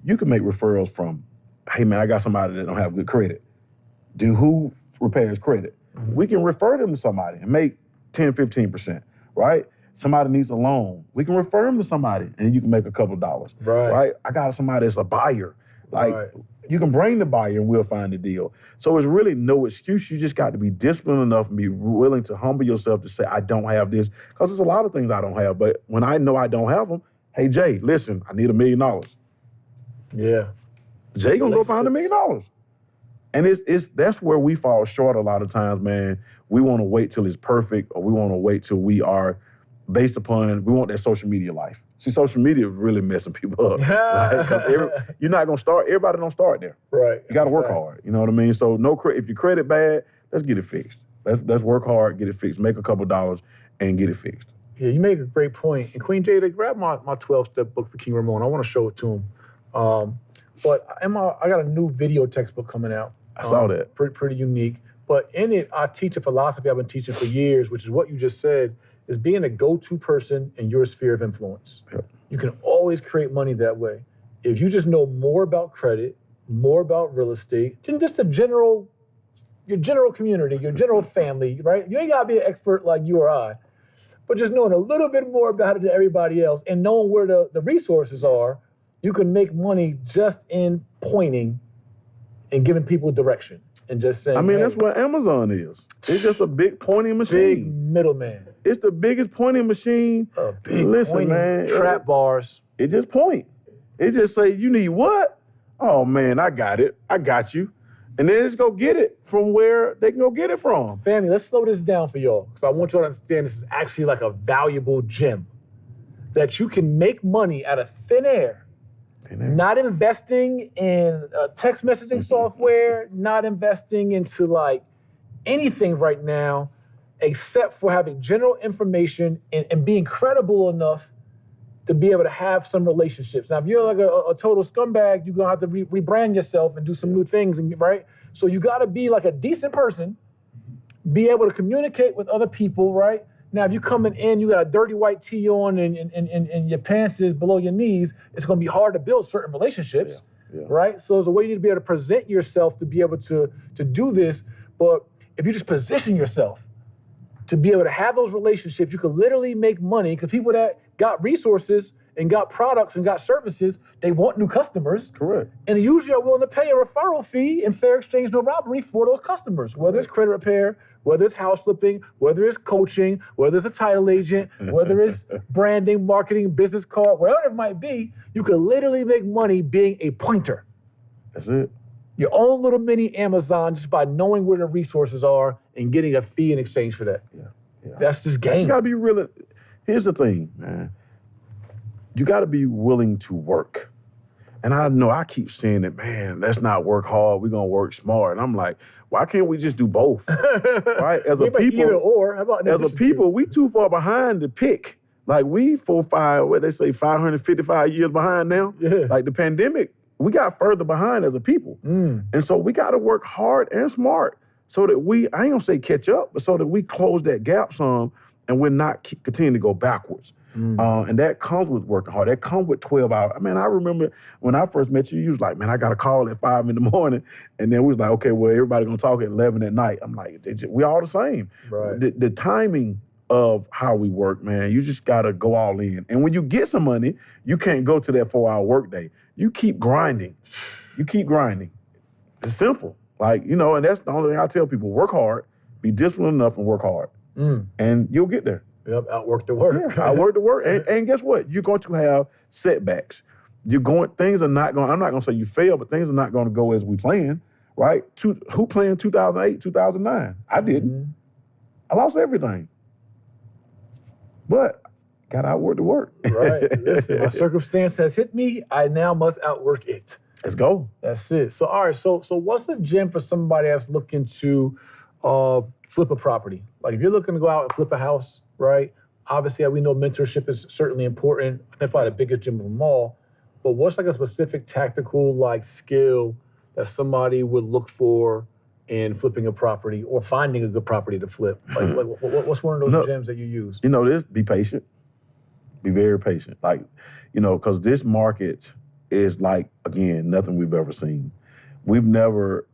you can make referrals from, hey, man, I got somebody that don't have good credit. Who repairs credit? We can refer them to somebody and make 10, 15%, right? Somebody needs a loan. We can refer them to somebody and you can make a couple of dollars, right? I got somebody that's a buyer. You can bring the buyer and we'll find the deal. So it's really no excuse. You just got to be disciplined enough and be willing to humble yourself to say, I don't have this. Because there's a lot of things I don't have, but when I know I don't have them, Hey, Jay, listen, I need $1 million. Yeah. Jay gonna go find $1 million. And that's where we fall short a lot of times, man. We want to wait till it's perfect, or we want to wait till we are based upon, we want that social media life. See, social media is really messing people up. Like, 'cause you're not gonna start, everybody don't start there. Right. You gotta work hard, you know what I mean? So if your credit bad, let's get it fixed. Let's work hard, get it fixed, make a couple dollars, and get it fixed. Yeah, you make a great point. And Queen Jada, grab my 12-step book for King Ramon. I want to show it to him. But I got a new video textbook coming out. I saw that. Pretty unique. But in it, I teach a philosophy I've been teaching for years, which is what you just said, is being a go-to person in your sphere of influence. Yep. You can always create money that way. If you just know more about credit, more about real estate, just your general community, your general family, right? You ain't gotta be an expert like you or I, but just knowing a little bit more about it than everybody else and knowing where the resources are, you can make money just in pointing and giving people direction and just saying, I mean, hey, that's what Amazon is. It's just a big pointing machine. big middleman, It's the biggest pointing machine. big Listen, pointing man, trap bars. It just point. It just say, you need what? Oh man, I got it. I got you. And then just go get it from where they can go get it from. Family, let's slow this down for y'all, because I want y'all to understand this is actually like a valuable gem that you can make money out of thin air. Not investing in text messaging software, not investing into like anything right now, except for having general information and being credible enough to be able to have some relationships. Now, if you're like a total scumbag, you're gonna have to rebrand yourself and do some new things, right? So you gotta be like a decent person, be able to communicate with other people, right? Now, if you're coming in, you got a dirty white tee on and your pants is below your knees, it's gonna be hard to build certain relationships, right? So there's a way you need to be able to present yourself to be able to do this. But if you just position yourself to be able to have those relationships, you can literally make money, because people that got resources and got products and got services, they want new customers. Correct. And they usually are willing to pay a referral fee and fair exchange, no robbery for those customers, whether it's credit repair, whether it's house flipping, whether it's coaching, whether it's a title agent, whether it's branding, marketing, business card, whatever it might be, you can literally make money being a pointer. That's it. Your own little mini Amazon, just by knowing where the resources are and getting a fee in exchange for that. Yeah. That's just You game. gotta be real. Here's the thing, man. You gotta be willing to work. And I know I keep saying that, man, let's not work hard, we're gonna work smart. And I'm like, why can't we just do both? Right? As a people, either or. How about as a people, we too far behind to pick. Like we 555 years behind now. Yeah. Like the pandemic, we got further behind as a people. And so we gotta work hard and smart so that I ain't gonna say catch up, but so that we close that gap some and we're not continuing to go backwards. And that comes with working hard. That comes with 12 hours. I mean, I remember when I first met you was like, man, I got a call at 5 in the morning. And then we was like, okay, well, everybody gonna talk at 11 at night. I'm like, we all the same. Right. The timing of how we work, man, you just gotta go all in. And when you get some money, you can't go to that 4-hour workday. You keep grinding. You keep grinding. It's simple. Like, and that's the only thing I tell people, work hard, be disciplined enough and work hard. And you'll get there. Yep, outwork the work. Yeah, outwork the work. And guess what? You're going to have setbacks. Things are not going, I'm not going to say you fail, but things are not going to go as we planned, right? Who planned 2008, 2009? I didn't. I lost everything. But got to outwork the work. Right. Listen, my circumstance has hit me. I now must outwork it. Let's go. That's it. So, all right. So what's a gem for somebody that's looking to flip a property? Like if you're looking to go out and flip a house, right? Obviously, we know mentorship is certainly important. I think probably the biggest gem of them all. But what's like a specific tactical like skill that somebody would look for in flipping a property or finding a good property to flip? Like what's one of those gems that you use? Be patient. Be very patient. Like, because this market is like, again, nothing we've ever seen. We've never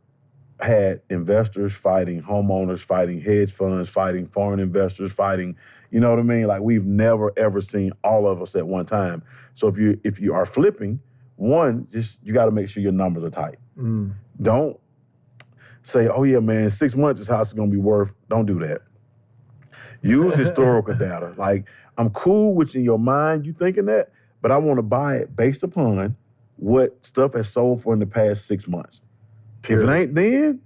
had investors fighting homeowners, fighting hedge funds, fighting foreign investors, fighting, you know what I mean? Like we've never ever seen all of us at one time. So if you are flipping, one, just you got to make sure your numbers are tight. Don't say, oh yeah, man, 6 months this house is gonna be worth. Don't do that. Use historical data. Like I'm cool with in your mind you thinking that, but I want to buy it based upon what stuff has sold for in the past 6 months. If it ain't then,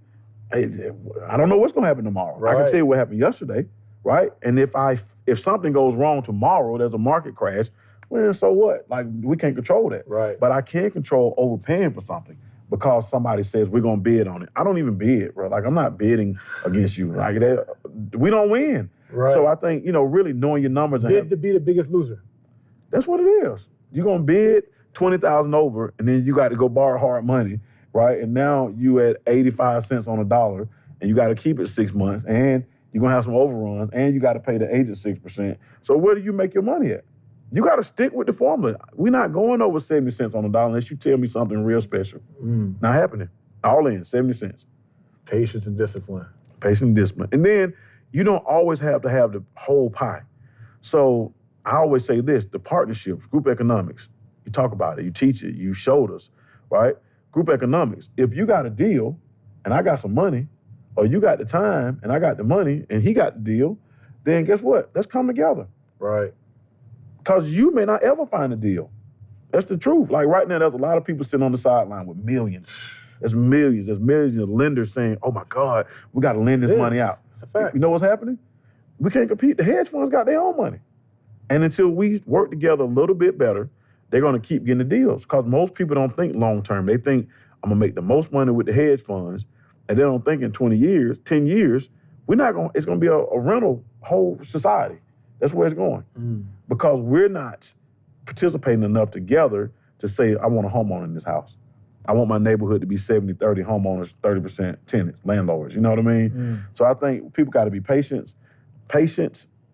I don't know what's going to happen tomorrow. I can tell you what happened yesterday, right? And if something goes wrong tomorrow, there's a market crash, well, so what? Like, we can't control that. Right. But I can control overpaying for something because somebody says we're going to bid on it. I don't even bid, bro. Like, I'm not bidding against you. Like, we don't win. Right. So I think, really knowing your numbers. Bid to be the biggest loser. That's what it is. You're going to bid $20,000 over, and then you got to go borrow hard money, right? And now you at 85 cents on a dollar, and you got to keep it 6 months, and you're going to have some overruns, and you got to pay the agent 6%. So where do you make your money at? You got to stick with the formula. We're not going over 70 cents on the dollar unless you tell me something real special. Not happening. All in, 70 cents. Patience and discipline. Patience and discipline. And then you don't always have to have the whole pie. So I always say this, the partnerships, group economics, you talk about it, you teach it, you showed us, right? Group economics, if you got a deal and I got some money, or you got the time and I got the money and he got the deal, then guess what? Let's come together. Right. Because you may not ever find a deal. That's the truth. Like right now, there's a lot of people sitting on the sideline with millions. There's millions of lenders saying, oh my God, we got to lend this money out. It's a fact. You know what's happening? We can't compete. The hedge funds got their own money. And until we work together a little bit better, they're going to keep getting the deals. Because most people don't think long term. They think, I'm going to make the most money with the hedge funds. And they don't think in 20 years, 10 years, it's going to be a rental whole society. That's where it's going. Because we're not participating enough together to say, I want a homeowner in this house. I want my neighborhood to be 70-30 homeowners, 30% tenants, landlords. You know what I mean? So I think people got to be patient,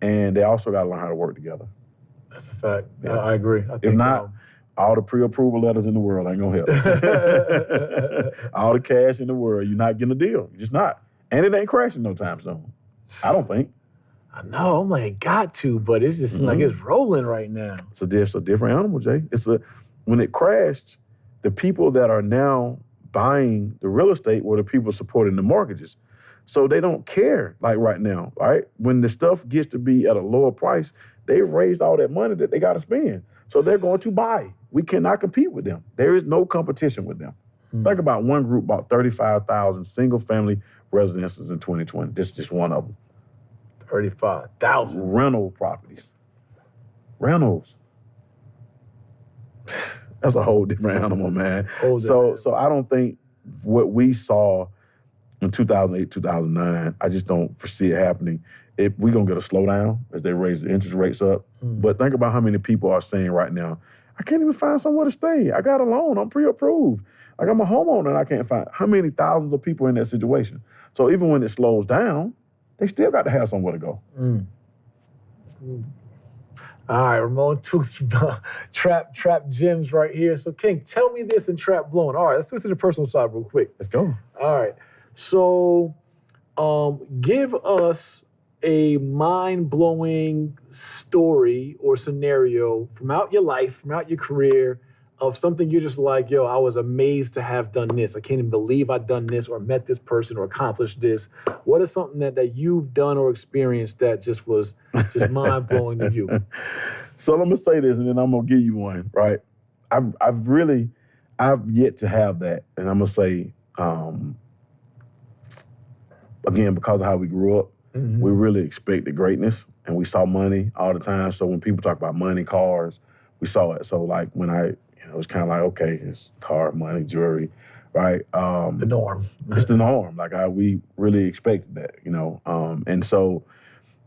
and they also got to learn how to work together. That's a fact. Yeah. I agree. I think, if not, all the pre-approval letters in the world ain't gonna help. All the cash in the world, you're not getting a deal. You're just not. And it ain't crashing no time soon. I don't think. I know, I'm like, it got to, but it's just like it's rolling right now. It's a different animal, Jay. When it crashed, the people that are now buying the real estate were the people supporting the mortgages. So they don't care, like right now, right? When the stuff gets to be at a lower price, they've raised all that money that they got to spend. So they're going to buy. We cannot compete with them. There is no competition with them. Think about one group bought 35,000 single-family residences in 2020. This is just one of them. 35,000. Rental properties. Rentals. That's a whole different animal, man. So I don't think what we saw in 2008, 2009, I just don't foresee it happening. If we're going to get a slowdown as they raise the interest rates up. But think about how many people are saying right now, I can't even find somewhere to stay. I got a loan. I'm pre-approved. Like, I'm a homeowner and I can't find. How many thousands of people in that situation? So even when it slows down, they still got to have somewhere to go. All right, Ramon Tookes, trap gems right here. So, King, tell me this in trap blowing. All right, let's switch to the personal side real quick. Let's go. All right. So, give us a mind-blowing story or scenario from out your life, from out your career, of something you're just like, yo, I was amazed to have done this. I can't even believe I've done this or met this person or accomplished this. What is something that you've done or experienced that just was just mind-blowing to you? So let me say this, and then I'm going to give you one, right? I've yet to have that. And I'm going to say, again, because of how we grew up, we really expected greatness, and we saw money all the time. So when people talk about money, cars, we saw it. So like when it was kind of like, okay, it's car, money, jewelry, right? The norm. It's the norm. Like we really expected that, and so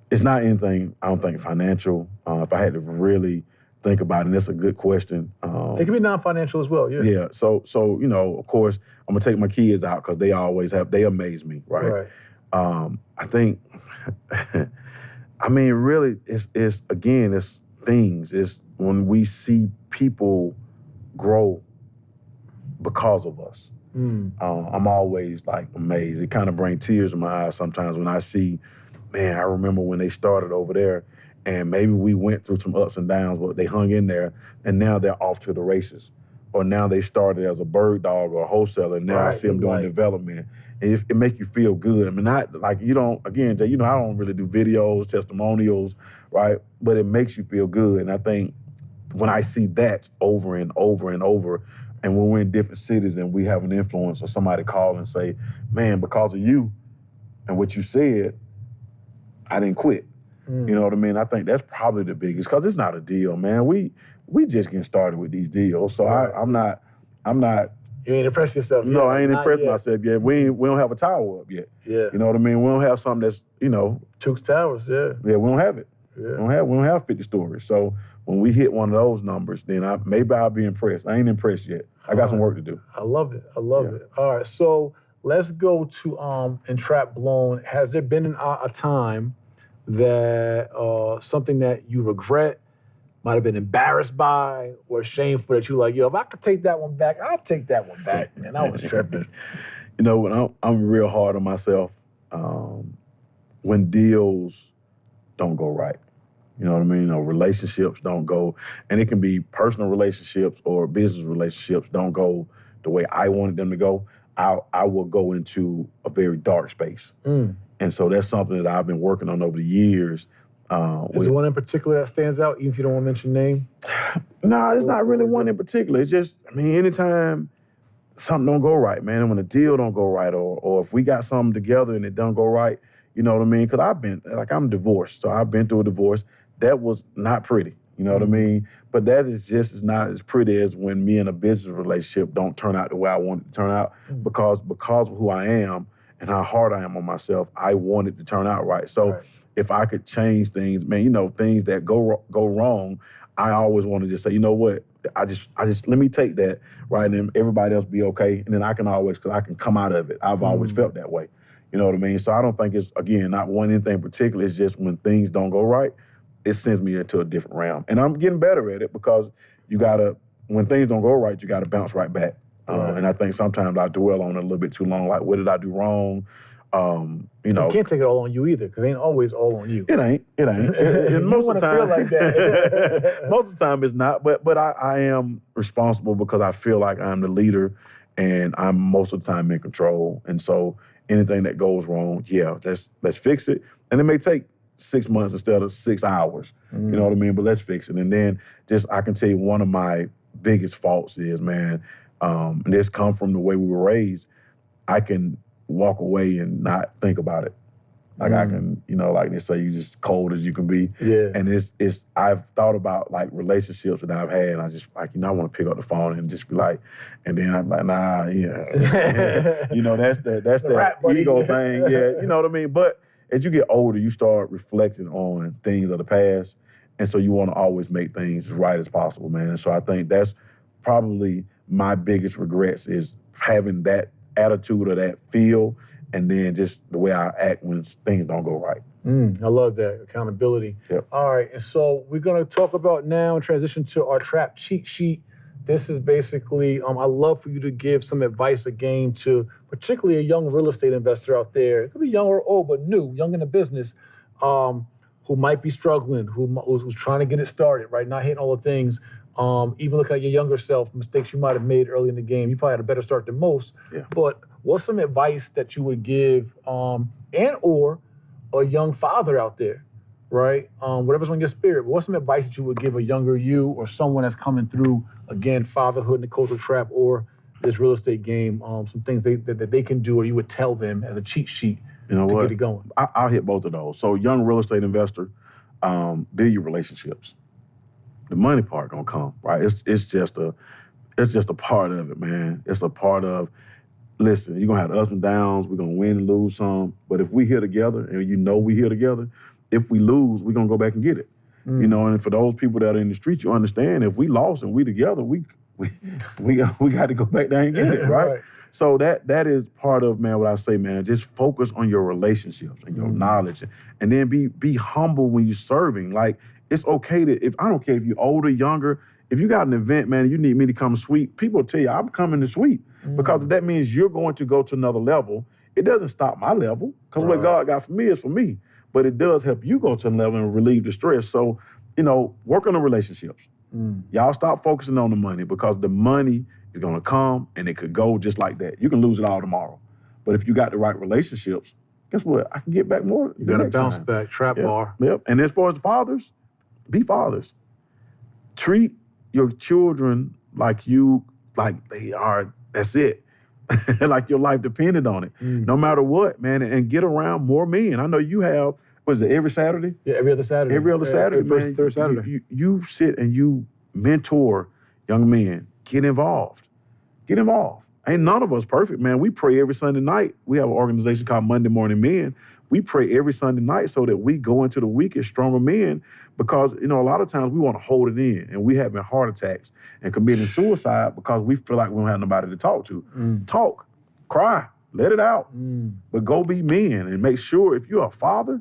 it's not anything, I don't think, financial. If I had to really think about it, and that's a good question. It can be non-financial as well, yeah. Yeah, so of course, I'm gonna take my kids out because they amaze me, right? I think, really, it's things. It's when we see people grow because of us. I'm always like amazed. It kind of brings tears in my eyes sometimes when I see, man, I remember when they started over there and maybe we went through some ups and downs, but they hung in there and now they're off to the races. Or now they started as a bird dog or a wholesaler and now I see them doing development. And it makes you feel good. I mean, not like I don't really do videos, testimonials, right? But it makes you feel good. And I think when I see that over and over and over, and when we're in different cities and we have an influence or somebody call and say, man, because of you and what you said, I didn't quit. You know what I mean? I think that's probably the biggest, because it's not a deal, man. We just getting started with these deals. So I'm not. You ain't impressed yourself yet. No, I ain't impressed yet. myself yet. We don't have a tower up yet. Yeah. You know what I mean? We don't have something that's, Tookes Towers, yeah. Yeah, we don't have it. Yeah. We don't have 50 stories. So when we hit one of those numbers, then maybe I'll be impressed. I ain't impressed yet. I got some work to do. I love it. I love it. All right, so let's go to Entrap Blown. Has there been a time that something that you regret, might have been embarrassed by, or shameful that you like, yo, if I could take that one back, I'll take that one back, man. I was tripping. When I'm real hard on myself, when deals don't go right. You know what I mean? Relationships don't go, and it can be personal relationships or business relationships don't go the way I wanted them to go. I will go into a very dark space. And so that's something that I've been working on over the years. Is there one in particular that stands out, even if you don't want to mention name? No, it's not really one in particular. It's just, anytime something don't go right, man, when a deal don't go right, or if we got something together and it don't go right, you know what I mean? Because I'm divorced, so I've been through a divorce. That was not pretty, you know what I mean? But that is just as not as pretty as when me and a business relationship don't turn out the way I want it to turn out, because of who I am and how hard I am on myself, I want it to turn out right. So if I could change things, man, things that go wrong, I always want to just say, you know what, I just let me take that, right, and then everybody else be okay, and then I can come out of it. I've always felt that way. You know what I mean? So I don't think it's, again, not one anything particular. It's just when things don't go right, it sends me into a different realm. And I'm getting better at it, because when things don't go right, you got to bounce right back. And I think sometimes I dwell on it a little bit too long, like, what did I do wrong? You can't take it all on you either, because it ain't always all on you. It ain't. And most of the time, feel like that. most of the time it's not. But I am responsible, because I feel like I'm the leader, and I'm most of the time in control. And so anything that goes wrong, let's fix it. And it may take 6 months instead of 6 hours. You know what I mean? But let's fix it. And then I can tell you, one of my biggest faults is, man, and this come from the way we were raised, I can walk away and not think about it. Like I can, like they say, you just cold as you can be. Yeah. And I've thought about like relationships that I've had, and I just I want to pick up the phone and just be like, and then I'm like, nah, that's that ego thing. Yeah, you know what I mean? But as you get older, you start reflecting on things of the past, and so you want to always make things as right as possible, man. And so I think that's probably my biggest regrets, is having that attitude or that feel, and then just the way I act when things don't go right. I love that, accountability. Yep. All right, and so we're going to talk about now and transition to our trap cheat sheet. This is basically, I'd love for you to give some advice or game to particularly a young real estate investor out there. It could be young or old, but young in the business, who might be struggling, who's trying to get it started, right? Not hitting all the things. Even looking at your younger self, mistakes you might have made early in the game. You probably had a better start than most. Yeah. But what's some advice that you would give, and or a young father out there, right? Whatever's on your spirit. What's some advice that you would give a younger you, or someone that's coming through, again, fatherhood and the cultural trap, or this real estate game? Some things that they can do, or you would tell them as a cheat sheet to get it going. I'll hit both of those. So, young real estate investor, build your relationships. The money part gonna come, right? It's just a part of it, man. It's a part of, listen, you're gonna have ups and downs, we're gonna win and lose some, but if we here together, and we here together, if we lose, we're gonna go back and get it. And for those people that are in the street, you understand, if we lost and we together, we got to go back there and get it, right? So that is part of, man, what I say, man, just focus on your relationships and your knowledge, and then be humble when you're serving. Like, it's okay I don't care if you're older, younger, if you got an event, man, you need me to come sweep, people will tell you, I'm coming to sweep. Because that means you're going to go to another level. It doesn't stop my level, because what God got for me is for me. But it does help you go to another level and relieve the stress. So, work on the relationships. Y'all stop focusing on the money, because the money is gonna come and it could go just like that. You can lose it all tomorrow. But if you got the right relationships, guess what? I can get back more. You gotta bounce back, trap bar. Yep. And as far as fathers, be fathers. Treat your children like you, like they are, that's it. Like your life depended on it. No matter what, man, and get around more men. I know you have, what is it, every Saturday? Yeah, every other Saturday. Every other Saturday, every man. third Saturday. You sit and you mentor young men. Get involved. Get involved. Ain't none of us perfect, man. We pray every Sunday night. We have an organization called Monday Morning Men. We pray every Sunday night so that we go into the week as stronger men, because, a lot of times we want to hold it in, and we having heart attacks and committing suicide because we feel like we don't have nobody to talk to. Talk, cry, let it out, but go be men and make sure if you're a father,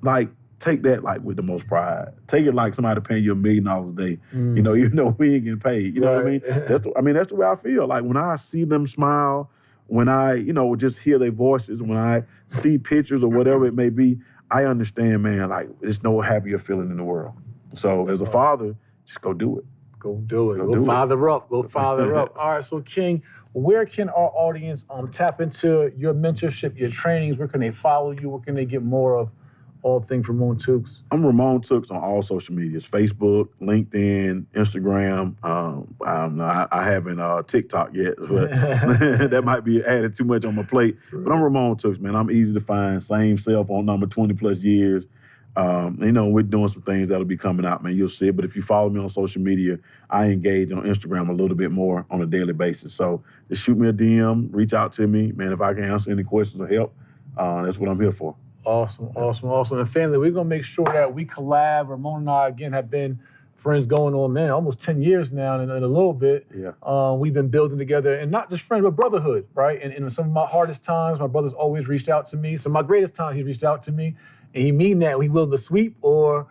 like, take that like with the most pride. Take it like somebody paying you $1 million a day. We ain't getting paid. You know what I mean? That's the way I feel. Like when I see them smile, when I, just hear their voices, when I see pictures or whatever it may be, I understand, man, like there's no happier feeling in the world. So as a father, just go do it. Go do it. Go father up. Go father up. All right, so King, where can our audience tap into your mentorship, your trainings? Where can they follow you? Where can they get more of all things Ramon Tookes? I'm Ramon Tookes on all social medias: Facebook, LinkedIn, Instagram. I haven't TikTok yet, but that might be added too much on my plate. But I'm Ramon Tookes, man. I'm easy to find. Same cell phone number, 20 plus years. We're doing some things that'll be coming out, man. You'll see it. But if you follow me on social media, I engage on Instagram a little bit more on a daily basis. So just shoot me a DM, reach out to me, man. If I can answer any questions or help, that's what I'm here for. Awesome. And family, we're going to make sure that we collab. Ramon and I, again, have been friends going on, man, almost 10 years now and a little bit. Yeah. We've been building together, and not just friends, but brotherhood, right? And in some of my hardest times, my brother's always reached out to me. So my greatest times, he reached out to me, and he mean that. We willing to sweep or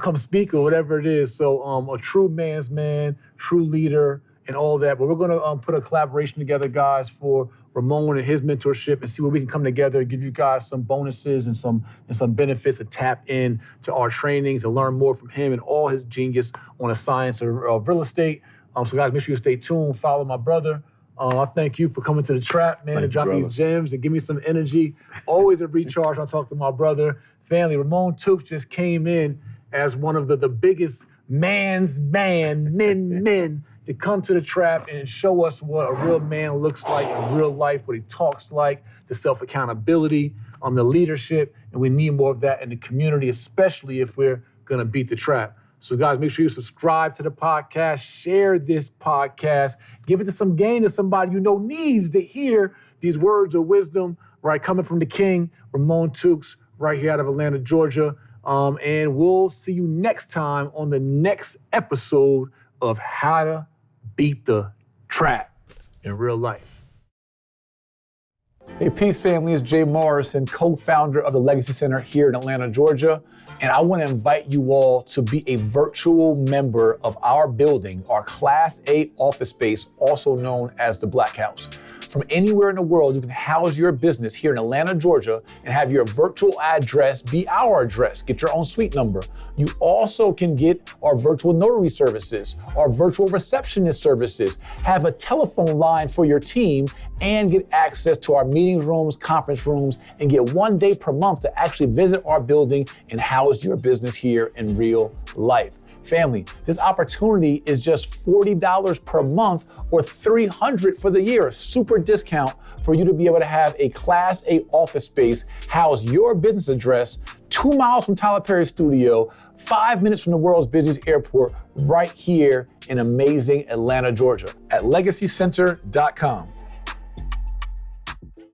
come speak or whatever it is. So a true man's man, true leader, and all that. But we're going to put a collaboration together, guys, for Ramon and his mentorship, and see where we can come together and give you guys some bonuses and some benefits to tap in to our trainings and learn more from him and all his genius on the science of real estate. So guys, make sure you stay tuned. Follow my brother. I thank you for coming to the trap, man, and drop these gems and give me some energy. Always a recharge when I talk to my brother. Family, Ramon Tookes just came in as one of the biggest men to come to the trap and show us what a real man looks like in real life, what he talks like, the self-accountability, the leadership, and we need more of that in the community, especially if we're gonna beat the trap. So guys, make sure you subscribe to the podcast, share this podcast, give it to somebody you know needs to hear these words of wisdom, right, coming from the king, Ramon Tookes, right here out of Atlanta, Georgia. And we'll see you next time on the next episode of How to Beat the Trap in Real Life. Hey, peace family, it's Jay Morrison, co-founder of the Legacy Center here in Atlanta, Georgia. And I want to invite you all to be a virtual member of our building, our Class A office space, also known as the Black House. From anywhere in the world, you can house your business here in Atlanta, Georgia, and have your virtual address be our address. Get your own suite number. You also can get our virtual notary services, our virtual receptionist services, have a telephone line for your team, and get access to our meeting rooms, conference rooms, and get 1 day per month to actually visit our building and house your business here in real life. Family, this opportunity is just $40 per month or $300 for the year. Super discount for you to be able to have a Class A office space, house your business address 2 miles from Tyler Perry's studio, 5 minutes from the world's busiest airport, right here in amazing Atlanta, Georgia at legacycenter.com.